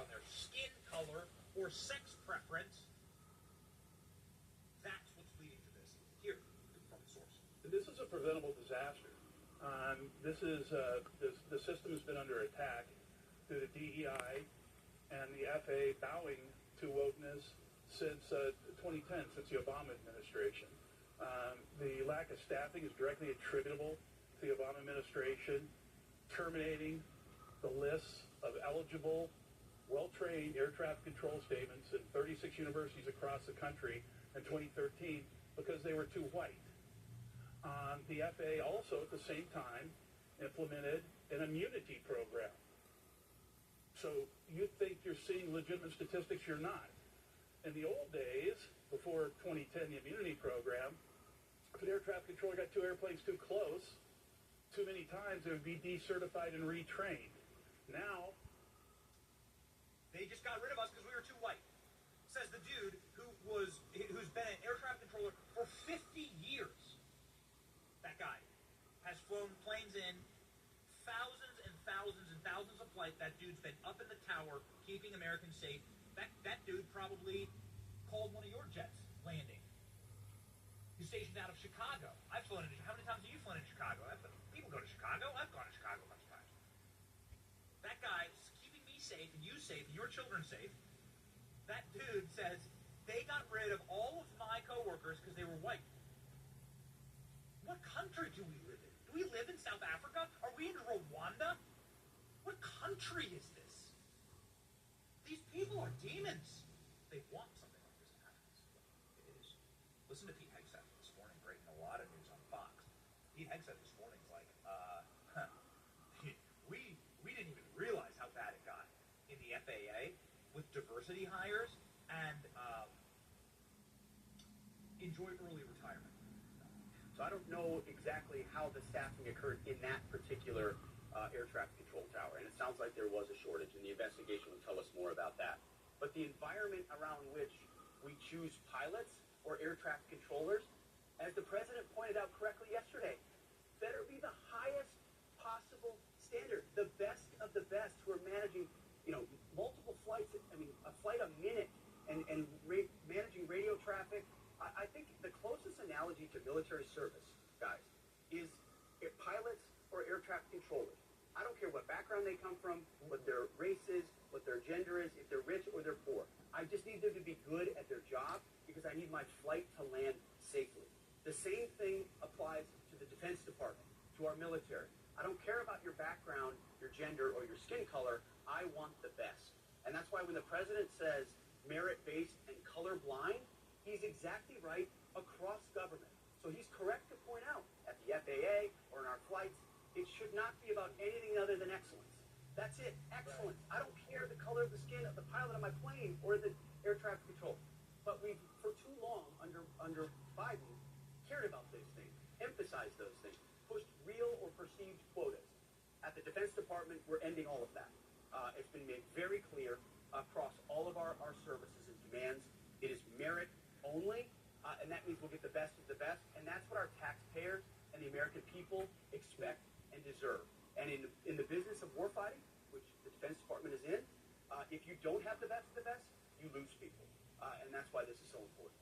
on their skin color or sex preference. That's what's leading to this. Here, from the source. This is a preventable disaster. The system has been under attack through the DEI and the FAA bowing to wokeness since 2010, since the Obama administration. The lack of staffing is directly attributable to the Obama administration terminating the lists of eligible, well-trained air traffic control statements in 36 universities across the country in 2013 because they were too white. The FAA also, at the same time, implemented an immunity program. So you think you're seeing legitimate statistics, you're not. In the old days, before 2010, the immunity program, if an air traffic controller got two airplanes too close, too many times, it would be decertified and retrained. Now, they just got rid of us because we were too white. Says the dude who's been an air traffic controller for 50 years. That guy has flown planes in thousands and thousands and thousands of flights. That dude's been up in the tower keeping Americans safe. That dude probably called one of your jets landing. He's stationed out of Chicago. I've flown into. How many times have you flown in Chicago? People go to Chicago. I've gone to Chicago a bunch of times. That guy's keeping me safe and you safe and your children safe. That dude says they got rid of all of my coworkers because they were white. What country do we live in? Do we live in South Africa? Are we in Rwanda? What country is this? These people are demons. They want something like this to happen. It is. Listen to Pete Hegseth this morning breaking a lot of news on Fox. Pete Hegseth this morning is like, we didn't even realize how bad it got in the FAA with diversity hires and enjoy early retirement. So I don't know exactly how the staffing occurred in that particular air traffic control tower, and it sounds like there was a shortage, and the investigation will tell us more about that. But the environment around which we choose pilots or air traffic controllers, as the president pointed out correctly yesterday, better be the highest possible standard, the best of the best who are managing, multiple flights, a flight a minute, and managing radio traffic. I think the closest analogy to military service, guys, is pilots or air traffic controllers. I don't care what background they come from, what their race is, what their gender is, if they're rich or they're poor. I just need them to be good at their job because I need my flight to land safely. The same thing applies to the Defense Department, to our military. I don't care about your background, your gender, or your skin color. I want the best. And that's why when the president says merit-based and colorblind, he's exactly right across government. So he's correct to point out at the FAA or in our flights, it should not be about anything other than excellence. That's it, excellence. I don't care the color of the skin of the pilot on my plane or the air traffic control. But we've, for too long, under Biden, cared about those things, emphasized those things, pushed real or perceived quotas. At the Defense Department, we're ending all of that. It's been made very clear across all of our services and commands. It is merit only, and that means we'll get the best of the best, and that's what our taxpayers and the American people expect and deserve. And in the business of warfighting, which the Defense Department is in, if you don't have the best of the best, you lose people, and that's why this is so important.